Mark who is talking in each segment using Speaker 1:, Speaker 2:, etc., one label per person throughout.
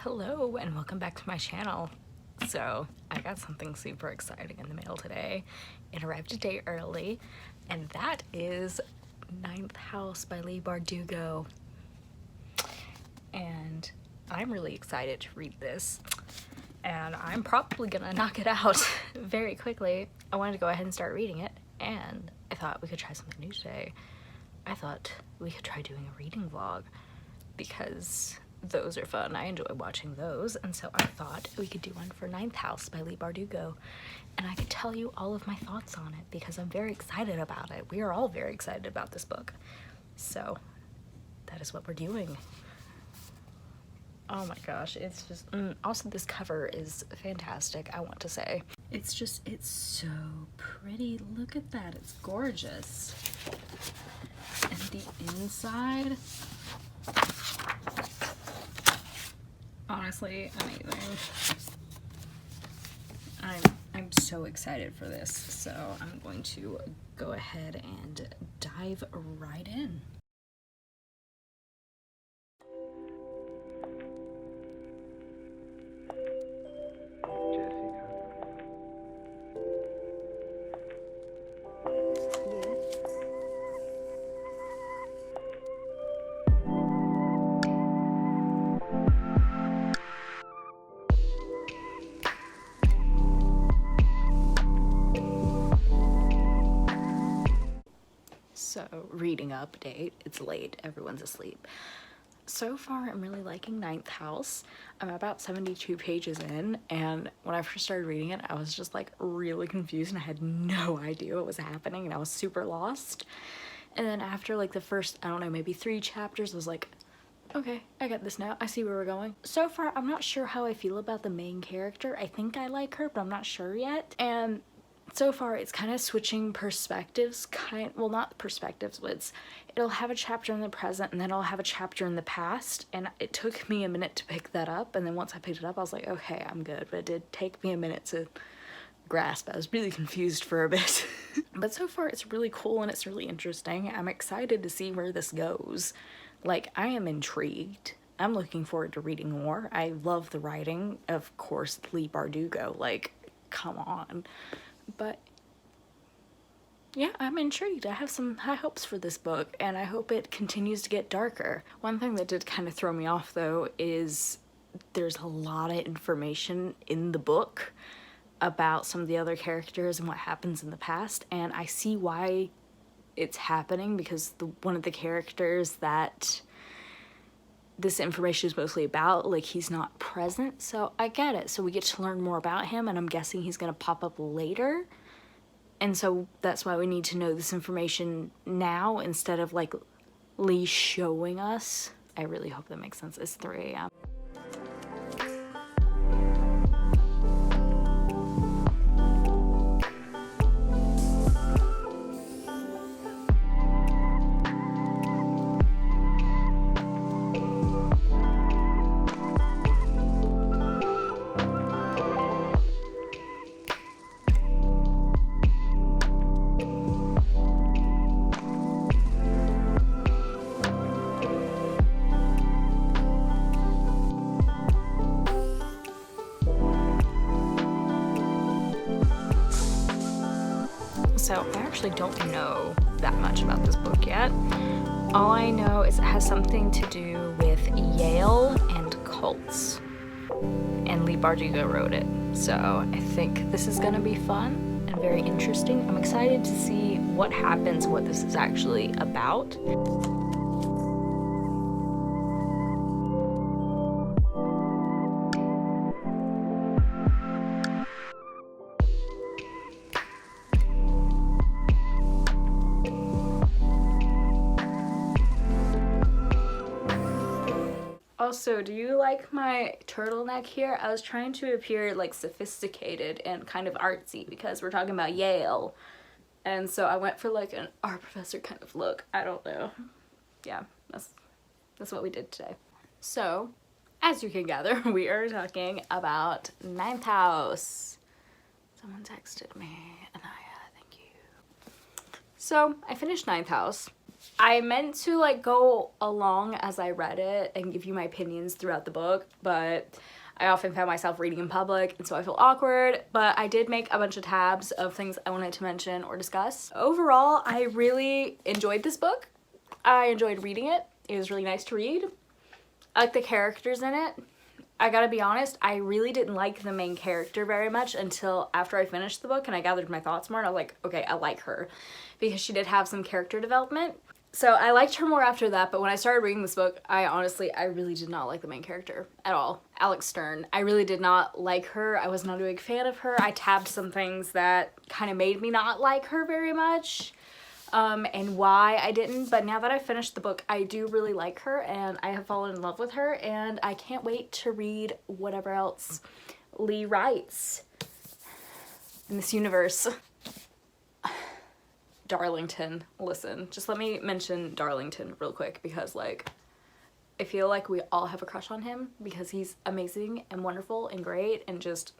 Speaker 1: Hello and welcome back to my channel. So I got something super exciting in the mail today. It arrived a day early, and that is Ninth House by Leigh Bardugo. And I'm really excited to read this, and I'm probably gonna knock it out very quickly. I wanted to go ahead and start reading it, and I thought we could try something new today. I thought we could try doing a reading vlog because those are fun. I enjoy watching those, and so I thought we could do one for Ninth House by Leigh Bardugo, and I could tell you all of my thoughts on it because I'm very excited about it. We are all very excited about this book, so that is what we're doing. Oh my gosh, it's just also this cover is fantastic, I want to say. It's so pretty. Look at that, it's gorgeous. And the inside, honestly amazing. I'm so excited for this, so I'm going to go ahead and dive right in. So, reading update, it's late, everyone's asleep. So far, I'm really liking Ninth House. I'm about 72 pages in, and when I first started reading it, I was just like really confused and I had no idea what was happening and I was super lost. And then after like the first, I don't know, maybe 3 chapters, I was like, okay, I got this now. I see where we're going. So far, I'm not sure how I feel about the main character. I think I like her, but I'm not sure yet. And so far it's kind of switching perspectives, well, not perspectives, but it'll have a chapter in the present and then it'll have a chapter in the past, and it took me a minute to pick that up, and then once I picked it up I was like, okay, I'm good, but it did take me a minute to grasp. I was really confused for a bit. But so far it's really cool and it's really interesting. I'm excited to see where this goes. Like, I am intrigued. I'm looking forward to reading more. I love the writing, of course, Leigh Bardugo, like, come on. But yeah, I'm intrigued. I have some high hopes for this book, and I hope it continues to get darker. One thing that did kind of throw me off though is there's a lot of information in the book about some of the other characters and what happens in the past, and I see why it's happening because one of the characters that this information is mostly about, like, he's not present, so I get it. So we get to learn more about him, and I'm guessing he's gonna pop up later, and so that's why we need to know this information now instead of like Leigh showing us. I really hope that makes sense. It's 3 a.m. So I actually don't know that much about this book yet. All I know is it has something to do with Yale and cults, and Leigh Bardugo wrote it. So I think this is gonna be fun and very interesting. I'm excited to see what happens, what this is actually about. Also, do you like my turtleneck here? I was trying to appear like sophisticated and kind of artsy because we're talking about Yale. And so I went for like an art professor kind of look. I don't know. Yeah, that's what we did today. So, as you can gather, we are talking about Ninth House. Someone texted me, Anaya, thank you. So, I finished Ninth House. I meant to like go along as I read it and give you my opinions throughout the book, but I often found myself reading in public and so I feel awkward, but I did make a bunch of tabs of things I wanted to mention or discuss. Overall, I really enjoyed this book. I enjoyed reading it. It was really nice to read. I like the characters in it. I gotta be honest, I really didn't like the main character very much until after I finished the book and I gathered my thoughts more and I was like, okay, I like her because she did have some character development. So I liked her more after that, but when I started reading this book, I really did not like the main character at all. Alex Stern. I really did not like her. I was not a big fan of her. I tabbed some things that kind of made me not like her very much, and why I didn't. But now that I've finished the book, I do really like her, and I have fallen in love with her, and I can't wait to read whatever else Leigh writes in this universe. Darlington, listen, just let me mention Darlington real quick because like I feel like we all have a crush on him because he's amazing and wonderful and great and just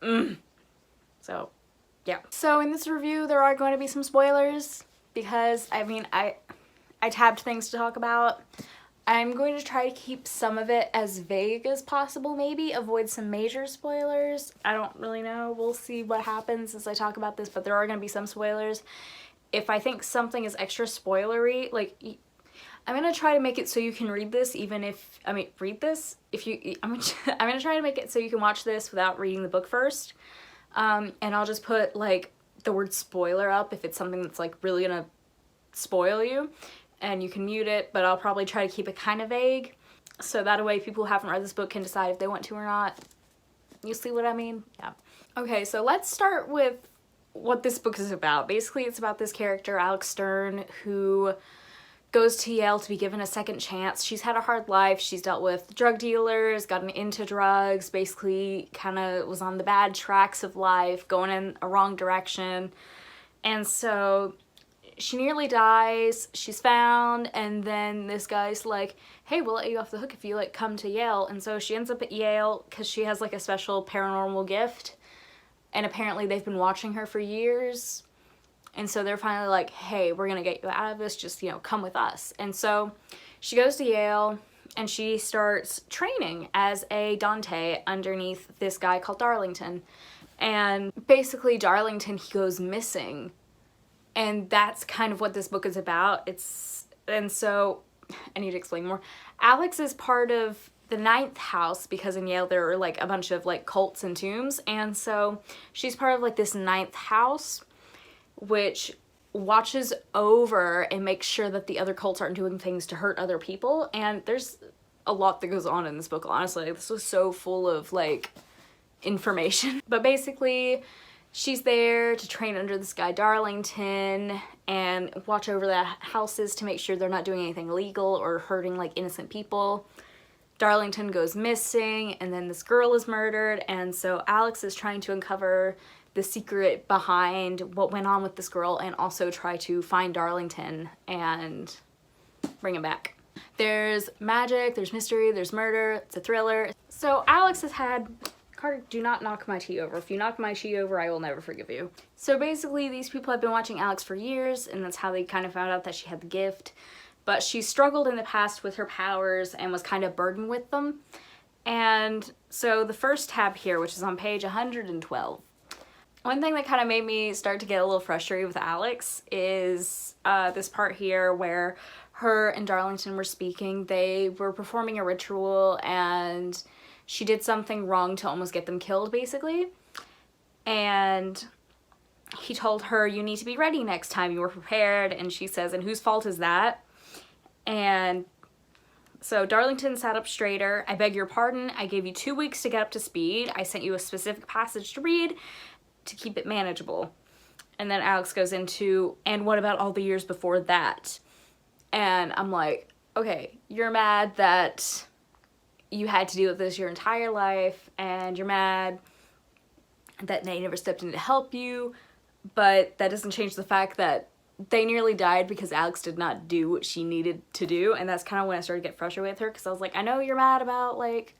Speaker 1: so yeah. So in this review there are going to be some spoilers because I mean I tabbed things to talk about. I'm going to try to keep some of it as vague as possible, maybe avoid some major spoilers. I don't really know, we'll see what happens as I talk about this, but there are going to be some spoilers. If I think something is extra spoilery, like, I'm gonna try to make it so you can read this even if, read this? If you, I'm gonna try to make it so you can watch this without reading the book first. And I'll just put, like, the word spoiler up if it's something that's, like, really gonna spoil you. And you can mute it, but I'll probably try to keep it kind of vague. So that way people who haven't read this book can decide if they want to or not. You see what I mean? Yeah. Okay, so let's start with what this book is about. Basically, it's about this character, Alex Stern, who goes to Yale to be given a second chance. She's had a hard life. She's dealt with drug dealers, gotten into drugs, basically kind of was on the bad tracks of life, going in a wrong direction. And so she nearly dies. She's found, and then this guy's like, hey, we'll let you off the hook if you like come to Yale. And so she ends up at Yale because she has like a special paranormal gift. And apparently they've been watching her for years. And so they're finally like, hey, we're gonna get you out of this, just, you know, come with us. And so she goes to Yale and she starts training as a Dante underneath this guy called Darlington. And basically Darlington, he goes missing. And that's kind of what this book is about. And so I need to explain more. Alex is part of the 9th house because in Yale there are like a bunch of like cults and tombs, and so she's part of like this 9th house which watches over and makes sure that the other cults aren't doing things to hurt other people. And there's a lot that goes on in this book, honestly. This was so full of like information. But basically she's there to train under this guy Darlington and watch over the houses to make sure they're not doing anything illegal or hurting like innocent people. Darlington goes missing, and then this girl is murdered, and so Alex is trying to uncover the secret behind what went on with this girl and also try to find Darlington and bring him back. There's magic, there's mystery, there's murder, it's a thriller. So Alex has had, Carter, do not knock my tea over. If you knock my tea over, I will never forgive you. So basically these people have been watching Alex for years, and that's how they kind of found out that she had the gift. But she struggled in the past with her powers and was kind of burdened with them. And so the first tab here, which is on page 112, one thing that kind of made me start to get a little frustrated with Alex is this part here where her and Darlington were speaking. They were performing a ritual and she did something wrong to almost get them killed, basically. And he told her, you need to be ready next time, you were prepared. And she says, and whose fault is that? And so Darlington sat up straighter. I beg your pardon. I gave you 2 weeks to get up to speed. I sent you a specific passage to read to keep it manageable. And then Alex goes into, and what about all the years before that? And I'm like, okay, you're mad that you had to deal with this your entire life, and you're mad that they never stepped in to help you, but that doesn't change the fact that they nearly died because Alex did not do what she needed to do. And that's kind of when I started to get frustrated with her, because I was like, I know you're mad about like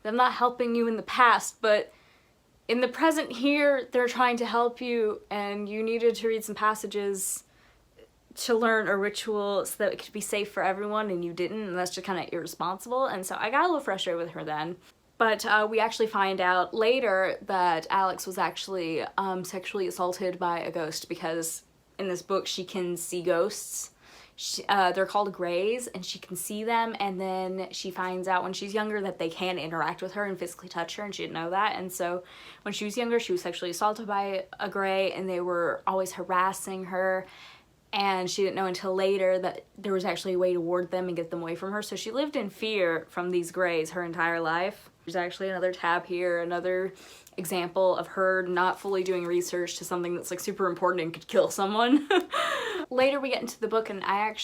Speaker 1: them not helping you in the past, but in the present here they're trying to help you and you needed to read some passages
Speaker 2: to learn a ritual so that it could be safe for everyone and you didn't, and that's just kind of irresponsible. And so I got a little frustrated with her then. But we actually find out later that Alex was actually sexually assaulted by a ghost, because in this book she can see ghosts. They're called greys, and she can see them, and then she finds out when she's younger that they can interact with her and physically touch her, and she didn't know that. And so when she was younger, she was sexually assaulted by a grey, and they were always harassing her, and she didn't know until later that there was actually a way to ward them and get them away from her. So she lived in fear from these greys her entire life. There's actually another tab here, another example of her not fully doing research to something that's like super important and could kill someone. Later we get into the book, and I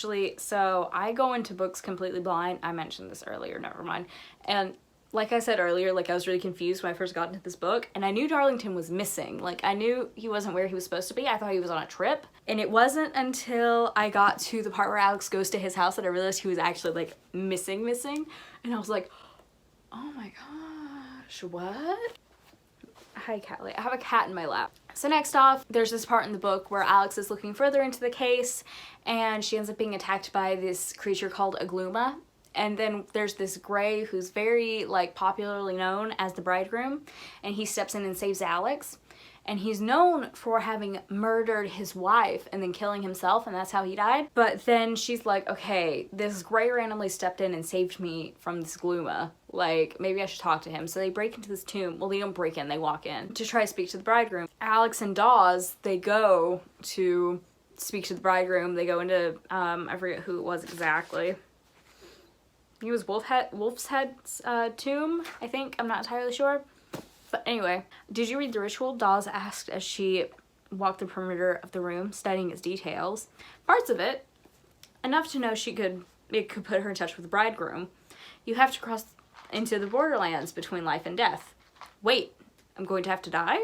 Speaker 2: go into books completely blind. I mentioned this earlier, never mind. And like I said earlier, like I was really confused when I first got into this book, and I knew Darlington was missing. Like I knew he wasn't where he was supposed to be. I thought he was on a trip. And it wasn't until I got to the part where Alex goes to his house that I realized he was actually like missing. And I was like, oh my gosh, what? Hi, Callie. I have a cat in my lap. So next off, there's this part in the book where Alex is looking further into the case, and she ends up being attacked by this creature called a gluma. And then there's this grey who's very like popularly known as the bridegroom, and he steps in and saves Alex. And he's known for having murdered his wife and then killing himself, and that's how he died. But then she's like, okay, this grey randomly stepped in and saved me from this gluma. Like, maybe I should talk to him. So they break into this tomb. Well, they don't break in, they walk in to try to speak to the bridegroom. Alex and Dawes, they go to speak to the bridegroom. They go into, I forget who it was exactly. He was Wolf's Head's tomb, I think. I'm not entirely sure. But anyway, did you read the ritual? Dawes asked as she walked the perimeter of the room, studying its details. Parts of it, enough to know it could put her in touch with the bridegroom. You have to cross into the borderlands between life and death. Wait, I'm going to have to die?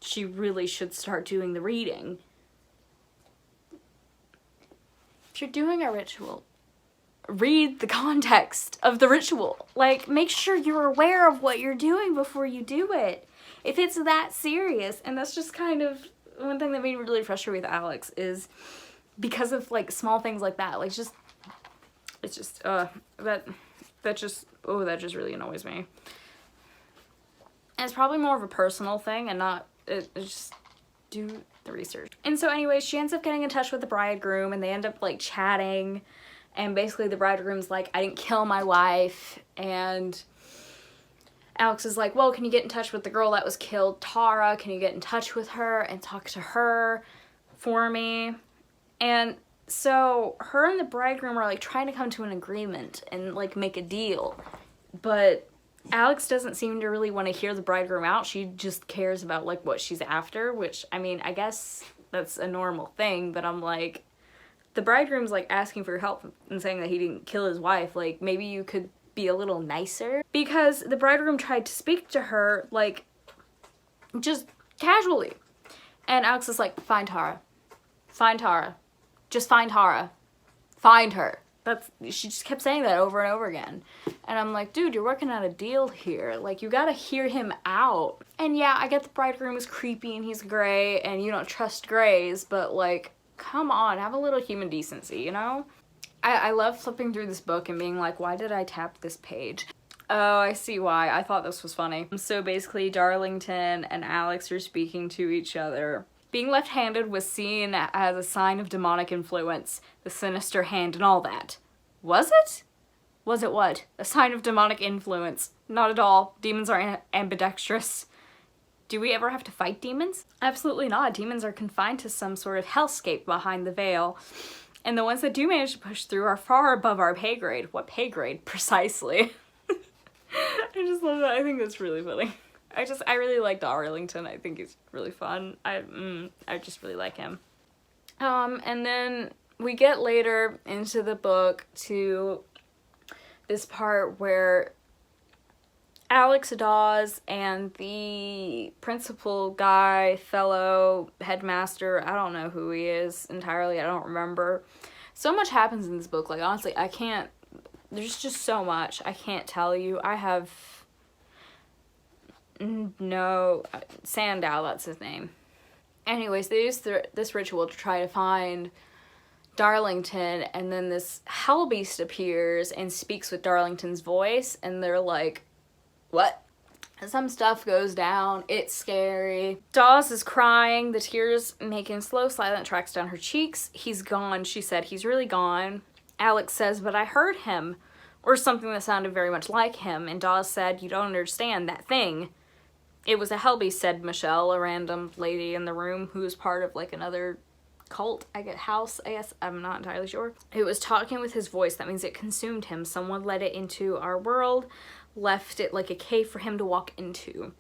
Speaker 2: She really should start doing the reading. If you're doing a ritual, read the context of the ritual. Like, make sure you're aware of what you're doing before you do it. If it's that serious, and that's just kind of one thing that made me really frustrated with Alex, is because of like small things like that. Like that just really annoys me. And it's probably more of a personal thing and not, just do the research. And so anyway, she ends up getting in touch with the bridegroom, and they end up like chatting. And basically the bridegroom's like, I didn't kill my wife. And Alex is like, well, can you get in touch with the girl that was killed, Tara? Can you get in touch with her and talk to her for me? And so her and the bridegroom are like trying to come to an agreement and like make a deal. But Alex doesn't seem to really want to hear the bridegroom out. She just cares about like what she's after, which, I mean, I guess that's a normal thing, but I'm like, the bridegroom's like asking for help and saying that he didn't kill his wife. Like, maybe you could be a little nicer. Because the bridegroom tried to speak to her, like, just casually. And Alex is like, find Tara. Find Tara. Just find Tara. Find her. She just kept saying that over and over again. And I'm like, dude, you're working out a deal here. Like, you gotta hear him out. And yeah, I get the bridegroom is creepy and he's gray and you don't trust grays, but like, come on, have a little human decency, you know? I love flipping through this book and being like, why did I tap this page? Oh, I see why. I thought this was funny. So basically, Darlington and Alex are speaking to each other. Being left-handed was seen as a sign of demonic influence, the sinister hand and all that. Was it? Was it what? A sign of demonic influence? Not at all. Demons are ambidextrous. Do we ever have to fight demons? Absolutely not. Demons are confined to some sort of hellscape behind the veil. And the ones that do manage to push through are far above our pay grade. What pay grade? Precisely. I just love that. I think that's really funny. I really like Darlington. I think he's really fun. I just really like him. And then we get later into the book to this part where Alex Dawes and the principal guy, fellow headmaster, I don't know who he is entirely, I don't remember. So much happens in this book, like honestly, there's just so much, I can't tell you. I have no, Sandow, that's his name. Anyways, they use this ritual to try to find Darlington, and then this hellbeast appears and speaks with Darlington's voice, and they're like, what? Some stuff goes down. It's scary. Dawes is crying, the tears making slow, silent tracks down her cheeks. He's gone, she said. He's really gone. Alex says, but I heard him, or something that sounded very much like him, and Dawes said, you don't understand that thing. It was a hellbeast, said Michelle, a random lady in the room who was part of like another cult, I guess, I'm not entirely sure. It was talking with his voice. That means it consumed him. Someone let it into our world, left it like a cave for him to walk into.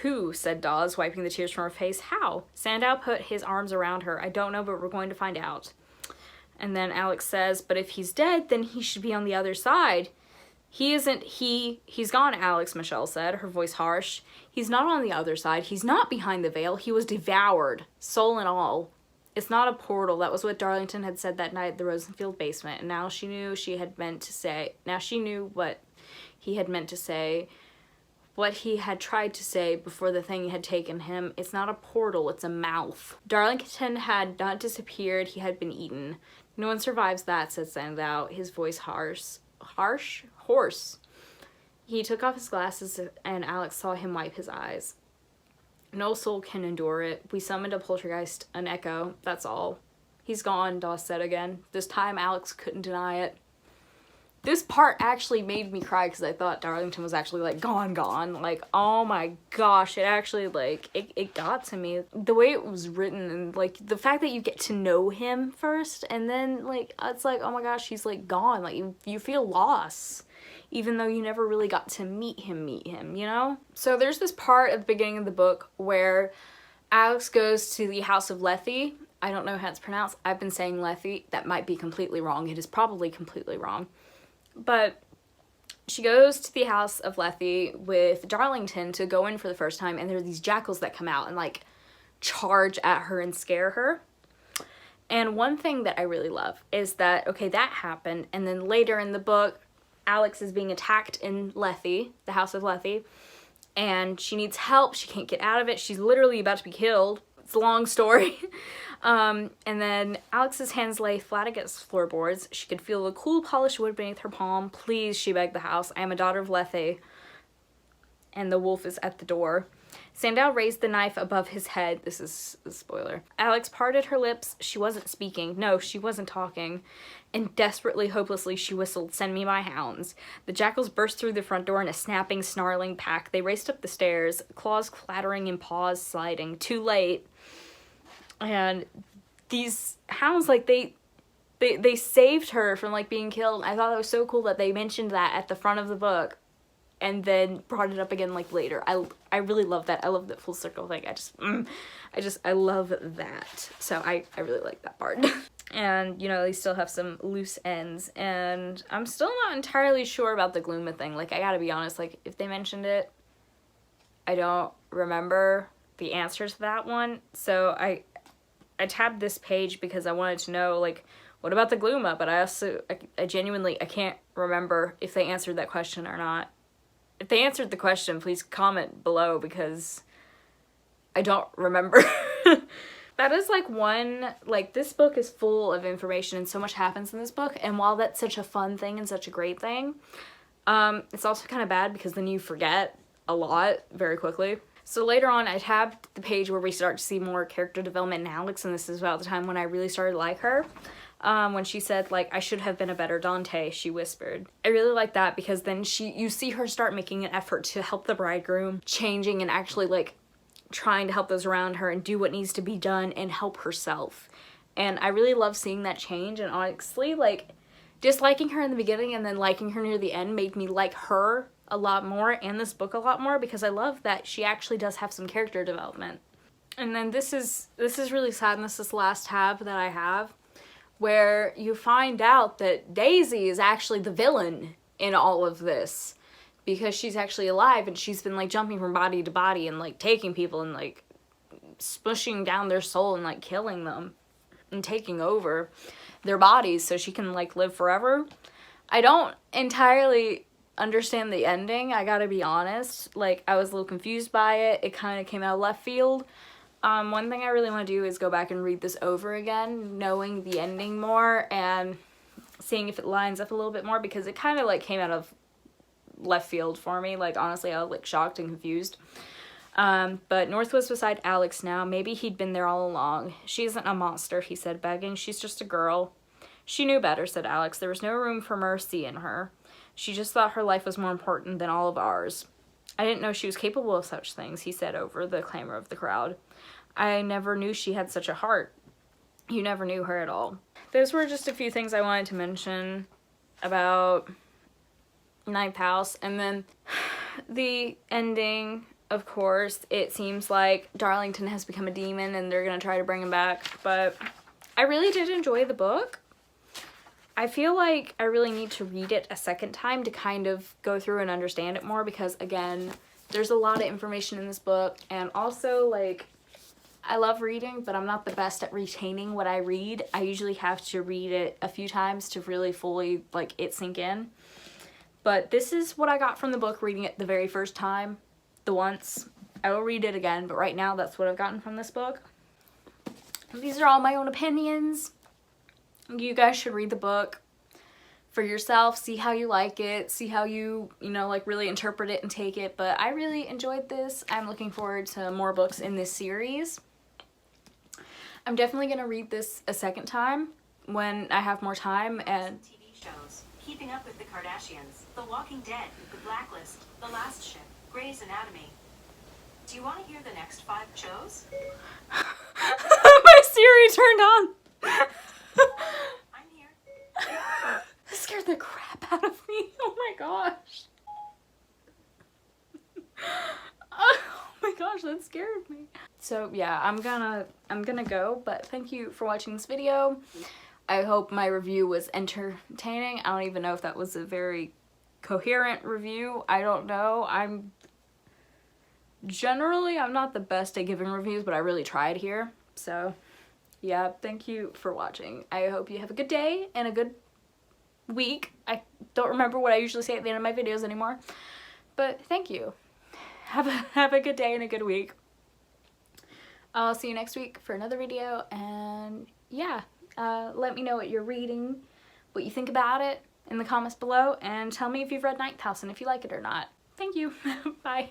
Speaker 2: Who? Said Dawes, wiping the tears from her face. How? Sandow put his arms around her. I don't know, but we're going to find out. And then Alex says, but if he's dead, then he should be on the other side. He isn't. He's gone, Alex, Michelle said, her voice harsh. He's not on the other side. He's not behind the veil. He was devoured, soul and all. It's not a portal. That was what Darlington had said that night at the Rosenfield basement. And now she knew she had meant to say. Now she knew what he had meant to say. What he had tried to say before the thing had taken him. It's not a portal. It's a mouth. Darlington had not disappeared. He had been eaten. No one survives that, said Sandow, his voice harsh. Hoarse. He took off his glasses and Alex saw him wipe his eyes. No soul can endure it. We summoned a poltergeist, an echo, that's all. He's gone, Dawes said again. This time Alex couldn't deny it. This part actually made me cry because I thought Darlington was actually like gone. Like, oh my gosh, it actually like, it got to me. The way it was written and like the fact that you get to know him first and then like, it's like, oh my gosh, he's like gone. Like you feel lost. Even though you never really got to meet him, you know? So there's this part at the beginning of the book where Alex goes to the house of Lethe. I don't know how it's pronounced. I've been saying Lethe. That might be completely wrong. It is probably completely wrong. But she goes to the house of Lethe with Darlington to go in for the first time, and there are these jackals that come out and like charge at her and scare her. And one thing that I really love is that, okay, that happened, and then later in the book, Alex is being attacked in Lethe, the house of Lethe, and she needs help. She can't get out of it. She's literally about to be killed. It's a long story. And then Alex's hands lay flat against floorboards. She could feel the cool polished wood beneath her palm. Please, she begged the house. I am a daughter of Lethe. And the wolf is at the door. Sandow raised the knife above his head. This is a spoiler. Alex parted her lips. She wasn't speaking. No, she wasn't talking. And desperately, hopelessly, she whistled, send me my hounds. The jackals burst through the front door in a snapping, snarling pack. They raced up the stairs, claws clattering and paws sliding. Too late. And these hounds, like, they saved her from, like, being killed. I thought it was so cool that they mentioned that at the front of the book. And then brought it up again like later. I really love that. I love that full circle thing. I love that. So I really like that part. And, you know, they still have some loose ends. And I'm still not entirely sure about the Glooma thing. Like, I gotta be honest, like, if they mentioned it, I don't remember the answer to that one. So I tabbed this page because I wanted to know, like, what about the Glooma? But I genuinely, I can't remember if they answered that question or not. If they answered the question, please comment below because I don't remember. That is like this book is full of information and so much happens in this book. And while that's such a fun thing and such a great thing, it's also kind of bad because then you forget a lot very quickly. So later on, I tabbed the page where we start to see more character development in Alex, and this is about the time when I really started to like her. When she said, like, I should have been a better Dante, she whispered. I really like that because then you see her start making an effort to help the bridegroom, changing and actually, like, trying to help those around her and do what needs to be done and help herself. And I really love seeing that change, and honestly, like, disliking her in the beginning and then liking her near the end made me like her a lot more and this book a lot more because I love that she actually does have some character development. And then this is really sad, and this is the last tab that I have, where you find out that Daisy is actually the villain in all of this because she's actually alive and she's been like jumping from body to body and like taking people and like smushing down their soul and like killing them and taking over their bodies so she can like live forever. I don't entirely understand the ending, I gotta be honest. Like, I was a little confused by it. It kind of came out of left field. One thing I really want to do is go back and read this over again, knowing the ending more and seeing if it lines up a little bit more, because it kind of like came out of left field for me. Like, honestly, I was like shocked and confused. But North was beside Alex now. Maybe he'd been there all along. She isn't a monster, he said, begging. She's just a girl. She knew better, said Alex. There was no room for mercy in her. She just thought her life was more important than all of ours. I didn't know she was capable of such things, he said over the clamor of the crowd. I never knew she had such a heart. You never knew her at all. Those were just a few things I wanted to mention about Ninth House. And then the ending, of course, it seems like Darlington has become a demon and they're going to try to bring him back. But I really did enjoy the book. I feel like I really need to read it a second time to kind of go through and understand it more, because again, there's a lot of information in this book, and also like I love reading, but I'm not the best at retaining what I read. I usually have to read it a few times to really fully like it sink in. But this is what I got from the book reading it the very first time, the once. I will read it again, but right now that's what I've gotten from this book. And these are all my own opinions. You guys should read the book for yourself, see how you like it, see how you know, like really interpret it and take it. But I really enjoyed this. I'm looking forward to more books in this series. I'm definitely going to read this a second time when I have more time. And
Speaker 3: TV shows: Keeping Up with the Kardashians, The Walking Dead, The Blacklist, The Last Ship, Grey's Anatomy. Do you want to hear the next 5 shows?
Speaker 2: my Siri turned on.
Speaker 3: I'm here.
Speaker 2: That scared the crap out of me. Oh my gosh. Oh my gosh, that scared me. So yeah, I'm gonna go, but thank you for watching this video. I hope my review was entertaining. I don't even know if that was a very coherent review. I don't know. I'm not the best at giving reviews, but I really tried here. So yeah, thank you for watching. I hope you have a good day and a good week. I don't remember what I usually say at the end of my videos anymore, but thank you. Have a good day and a good week. I'll see you next week for another video, and yeah, let me know what you're reading, what you think about it in the comments below, and tell me if you've read Ninth House and if you like it or not. Thank you. Bye.